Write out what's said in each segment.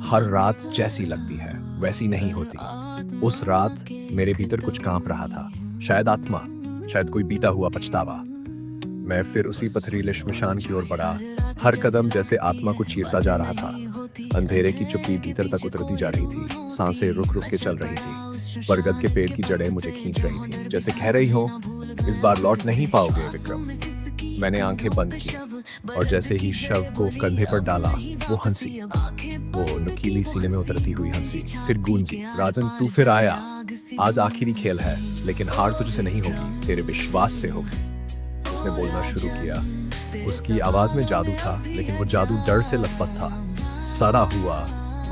हर रात जैसी लगती है वैसी नहीं होती। उस रात मेरे भीतर कुछ कांप रहा था, शायद आत्मा, शायद कोई बीता हुआ पछतावा। मैं फिर उसी पथरीले श्मशान की ओर बढ़ा, हर कदम जैसे आत्मा को चीरता जा रहा था। अंधेरे की चुप्पी भीतर तक उतरती जा रही थी, सांसें रुक रुक के चल रही थी। बरगद के पेड़ की जड़ें मुझे खींच रही थी, जैसे कह रही हो, इस बार लौट नहीं पाओगे विक्रम। मैंने आंखें बंद की और जैसे ही शव को कंधे पर डाला, वो हंसी, वो नुकीली सीने में उतरती हुई हंसी फिर गूंजी, राजन तू फिर आया। आज आखिरी खेल है, लेकिन हार तुझसे नहीं होगी, तेरे विश्वास से होगी। उसने बोलना शुरू किया। उसकी आवाज में जादू था, लेकिन वो जादू डर से लथपथ था, सड़ा हुआ,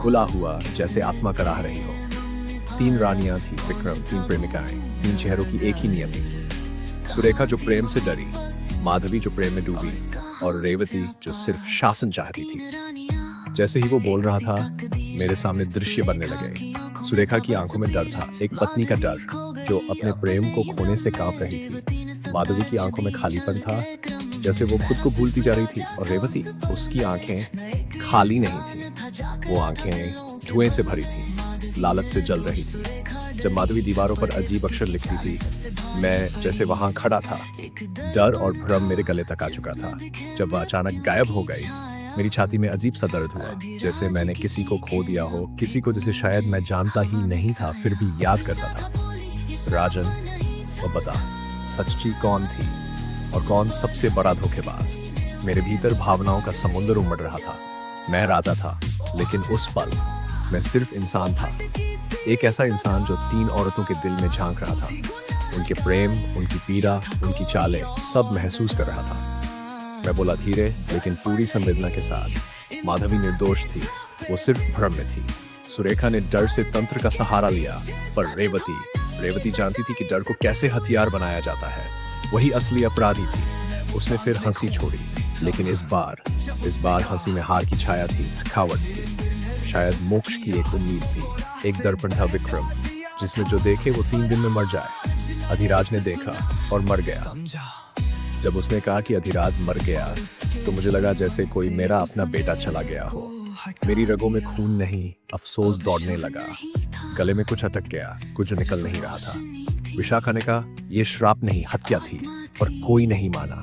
खुला हुआ, जैसे आत्मा कराह रही हो। 3 रानियां थी विक्रम, 3 प्रेमिकाएं, 3 चेहरों की एक ही नियति। सुरेखा जो प्रेम से डरी, माधवी जो प्रेम में डूबी, और रेवती जो सिर्फ शासन चाहती थी। जैसे ही वो बोल रहा था, मेरे सामने दृश्य बनने लगे। सुरेखा की आंखों में डर था, एक पत्नी का डर जो अपने प्रेम को खोने से कांप रही थी। माधवी की आंखों में खालीपन था, जैसे वो खुद को भूलती जा रही थी। और रेवती, उसकी आंखें खाली नहीं थी, वो आंखें धुएं से भरी थी, लालच से जल रही थी। जब माधवी दीवारों पर अजीब अक्षर लिखती थी, मैं जैसे वहां खड़ा था। डर और भ्रम मेरे गले तक आ चुका था। जब वह अचानक गायब हो गई, मेरी छाती में अजीब सा दर्द हुआ, जैसे मैंने किसी को खो दिया हो, किसी को जिसे शायद मैं जानता ही नहीं था, फिर भी याद करता था। राजन, वो बता, सच्ची कौन थी और कौन सबसे बड़ा धोखेबाज? मेरे भीतर भावनाओं का समुद्र उमड़ रहा था। मैं राजा था, लेकिन उस पल मैं सिर्फ इंसान था। एक ऐसा इंसान जो 3 औरतों के दिल में झांक रहा था, उनके प्रेम, उनकी पीड़ा, उनकी चालें, सब महसूस कर रहा था। मैं बोला धीरे लेकिन पूरी संवेदना के साथ, माधवी निर्दोष थी, वो सिर्फ भ्रम में थी। सुरेखा ने डर से तंत्र का सहारा लिया, पर रेवती जानती थी कि डर को कैसे हथियार बनाया जाता है। वही असली अपराधी थी। उसने फिर हंसी छोड़ी, लेकिन इस बार हंसी में हार की छाया थी, थकावट थी, शायद मोक्ष की एक उम्मीद थी। एक दर्पण था विक्रम, जिसमें जो देखे वो 3 दिन में मर जाए। अधिराज ने देखा और मर गया। जब उसने कहा कि अधिराज मर गया, तो मुझे लगा जैसे कोई मेरा अपना बेटा चला गया हो। मेरी रगों में खून नहीं, अफसोस दौड़ने लगा। गले में कुछ अटक गया, कुछ निकल नहीं रहा था। विशाखा ने कहा, ये श्राप नहीं, हत्या थी, पर कोई नहीं माना।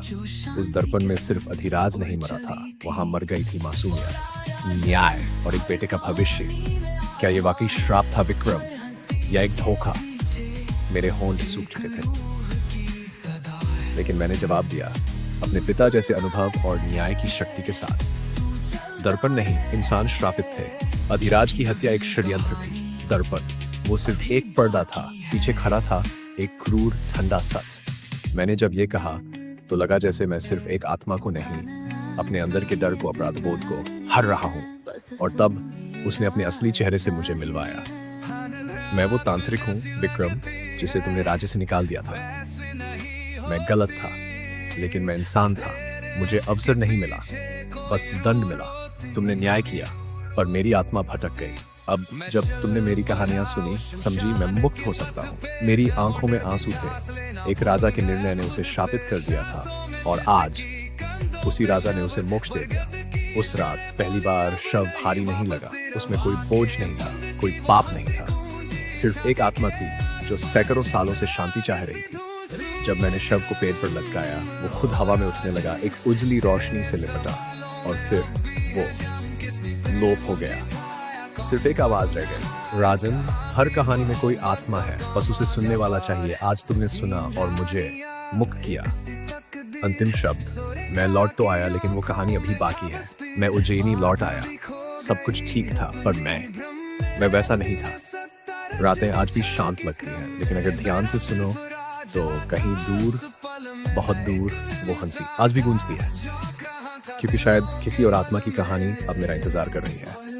उस दर्पण में सिर्फ अधिराज नहीं मरा था, वहां मर गई थी मासूमियत, न्याय और एक बेटे का भविष्य। क्या ये वाकई श्राप था विक्रम, या एक धोखा? मेरे होंठ सूख चुके थे, लेकिन मैंने जवाब दिया, अपने पिता जैसे अनुभव और न्याय की शक्ति के साथ। दर्पण नहीं, इंसान श्रापित थे। अधिराज की हत्या एक षड्यंत्र थी। दर्पण, वो सिर्फ एक पर्दा था, पीछे खड़ा था एक क्रूर ठंडा सच। मैंने जब ये कहा, तो लगा जैसे मैं सिर्फ एक आत्मा को नहीं, अपने अंदर के डर को, अपराध बोध को हर रहा हूँ। और तब उसने अपने असली चेहरे से मुझे मिलवाया। मैं वो तांत्रिक हूँ विक्रम, जिसे तुमने राज्य से निकाल दिया था। मैं गलत था, लेकिन मैं इंसान था। मुझे अवसर नहीं मिला, बस दंड मिला। तुमने न्याय किया, पर मेरी आत्मा भटक गई। अब जब तुमने मेरी कहानियां सुनी, समझी मैं मुक्त हो सकता हूँ। मेरी आंखों में आंसू थे। एक राजा के निर्णय ने उसे शापित कर दिया था, और आज उसी राजा ने उसे मोक्ष दे दिया। उस रात पहली बार शव भारी नहीं लगा। उसमें कोई बोझ नहीं था, कोई पाप नहीं था। सिर्फ एक आत्मा थी जो सैकड़ों सालों से शांति चाह रही थी। जब मैंने शव को पेड़ पर लटकाया, वो खुद हवा में उठने लगा, एक उजली रोशनी से लिपटा, और फिर वो लोप हो गया। सिर्फ एक आवाज रह गई, राजन, हर कहानी में कोई आत्मा है, बस उसे सुनने वाला चाहिए। आज तुमने सुना और मुझे मुक्त किया। अंतिम शब्द, मैं लौट तो आया, लेकिन वो कहानी अभी बाकी है। मैं उज्जैनी लौट आया, सब कुछ ठीक था, पर मैं वैसा नहीं था। रातें आज भी शांत लगती हैं, लेकिन अगर ध्यान से सुनो तो कहीं दूर, बहुत दूर, वो हंसी आज भी गूंजती है, क्योंकि शायद किसी और आत्मा की कहानी अब मेरा इंतजार कर रही है।